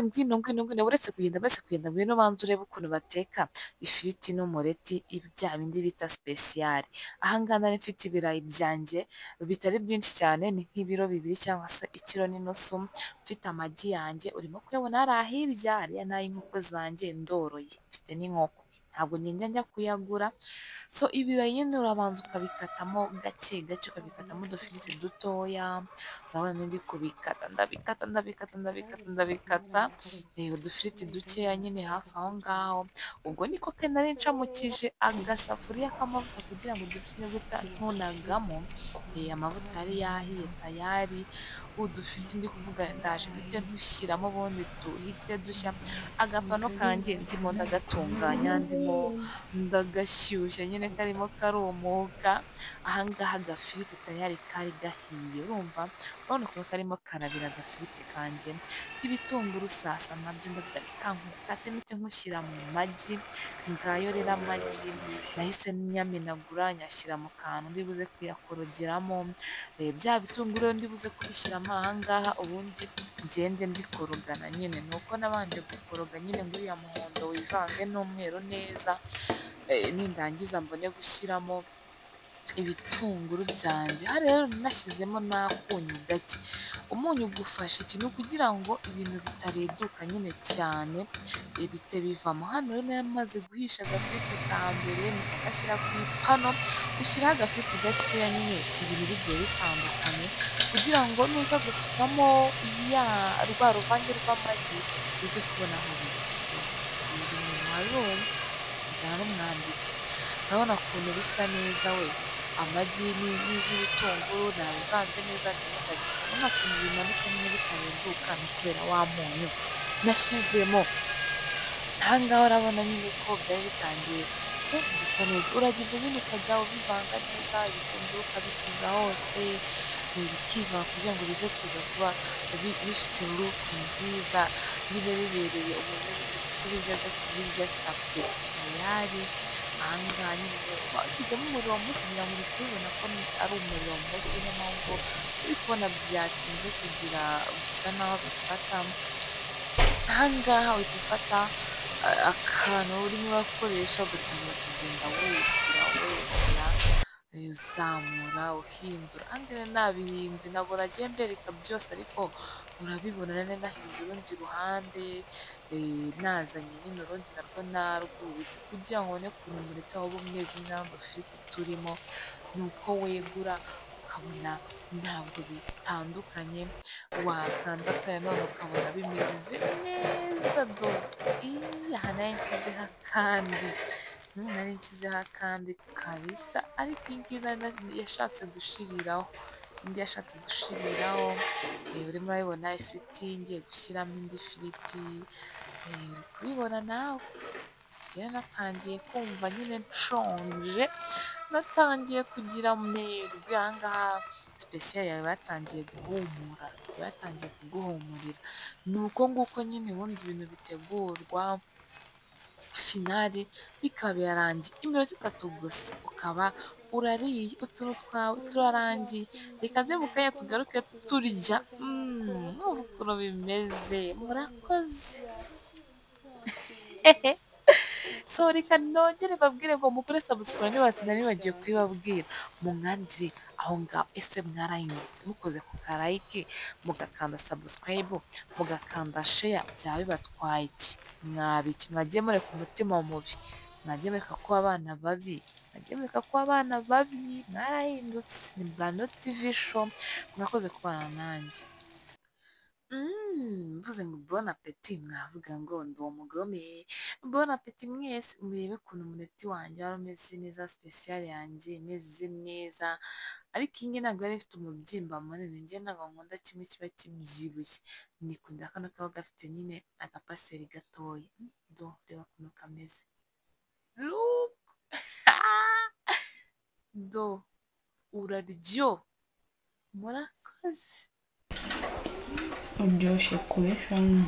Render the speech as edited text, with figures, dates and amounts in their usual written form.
ngwino uretse kugenda ngwino ubanze urebe ukuntu bateka ifiriti n'umureti bya bindi bita sipesiyare. Aha ngaha nari mfite ibirayi byanjye bitari byinshi cyane, ni nk'ibiro bibiri cyangwa se ikiro n'inusu, mfite amagi yanjye urimo kuyabona hariya hirya, hariya ni ay'inkoko zanjye ndoroye, mfite n'inkoko ntabwo ngenda njya kuyagura. So ibirayi nyine urabanza ukabikatamo gake gake, ukabikatamo udufiriti dutoya, urabona ndi kubikata ndabikata udufiriti dukeya nyine hafi aho ngaho. Ubwo niko ke nari ncamukije agasafuriya k'amavuta kugira ngo udufiriti niguta ntunagamo, amavuta yari yahiye tayari, udufiriti ndi kuvuga ndaje mpite ntushyiramo ubundi duhite dushya. Agapano kanjye ndimo ndagatunganya, ndimo ndagashyushya nyine karimo karumuka. Aha ngaha agafiriti tayari kari gahiye, urumva urabona ukuntu karimo karabira agafiriti kanjye. Ibitunguru sasa nabyo ndavuga kankate mpite nkushyira mu magi, ngayo rero amagi nahise nyamenagura nyashyira mu kantu ndi buze kuyakorogeramo, bya bitunguru ndi buze kubishyiramo aha ngaha, ubundi ngende mbikorogana nyine. Ni uko nabanje gukoroga nyine ngo uriya muhondo wivange n'umweru neza, nindangiza mbone gushyiramo ibitunguru byanjye. Hano rero nashyizemo n'akunyu gake. Umunyu ugufasha ikintu kugira ngo ibintu bitareduka nyine cyane bite bivamo. Hano rero nari maze guhisha agafiriti ka mbere nkagashyira ku ipanu, ushyiraho agafiriti gakeya nyine ibintu bigiye bitandukanye, kugira ngo nuza gusukamo rwa ruvange rw'amagi uze kubona aho bijya. Ibi bintu wabibonye njyana n'umwanditsi, urabona ukuntu bisa neza we, amagi n'ibitunguru nabivanze neza ndimo ndabisuka, urabona ukuntu bimanuka nyine bitarenduka, ni kubera wa munyu nashyizemo. Aha ngaha urabona nyine ko byari bitangiye bisa neza. Uragenda nyine ukajya ubivanga neza, ibitunguru ukabitiza hose bikivanga kugira ngo bize kuza kuba bifite luku nziza nyine bibereye umuntu uzi kubirya aze kubirya bifite tayari. Aha ngaha nyine bashyizemo umuriro muke kugira ngo uri kubibona ko ari umuriro muke, niyo mpamvu uri kubona byatinze kugira bisa naho bifata. Aha ngaha uhita ufata akantu urimo urakoresha ugatangira kugenda wegura uzamura uhindura. Aha ngaha nabihinze ntabwo nagiye mbereka byose, ariko urabibona nari nahinze urundi ruhande, nazanye nyine urundi narwo narwubitse kugira ngo ubone ukuntu umureti waba umeze n'udufiriti turimo. Ni uko wegura ukabona ntabwo bitandukanye, wakanda kare none ukabona bimeze neza do. Aha nari nshyizeho akandi kabisa, ariko iyi ngiyi yashatse gushiriraho, urimo urabibona ifiriti ngiye gushyiramo indi firiti, uri kubibona nawe. Njyewe natangiye kumva nyine nshonje, natangiye kugira amerwe. Aha ngaha sipesiyare yawe batangiye kuguhumurira. Ni uko nguko nyine ubundi ibintu bitegurwa, finari bikaba birarangiye, iminota 3 gusa ukaba urariye, utuntu twawe turarangiye. Reka nze mu kanya tugaruke turya, mwumva ukuntu bimeze. Murakoze. So reka nongere babwire ngo mukore subscribe niba naribagiye kubibabwira, munkandire aho ngaho. Ese mwarahindutse mukoze ku karayike, mugakanda subscribe, mugakanda share, byaba bibatwaye iki? Mwabiki mwagiye mureka umutima mubi, mwagiye mureka kuba abana babi, mwarahindutse. Ni Brando TV show, mwakoze kubana nanjye. Mvuze ngo bon appetit, mwavuga ngo ndi umugome. Bon appetit mwese. Murebe ukuntu umureti wanjye wari umeze neza, sipesiyare yanjye imeze neza, ariko iyi ngiyi ntabwo yari ifite umubyimba munini. Njye ntabwo nkunda kimwe kiba kibyibushye, nikunda kano kaba gafite nyine agapaseri gatoya. Reba ukuntu kameze, uraryo. Murakoze. uryoshye kubi cyane.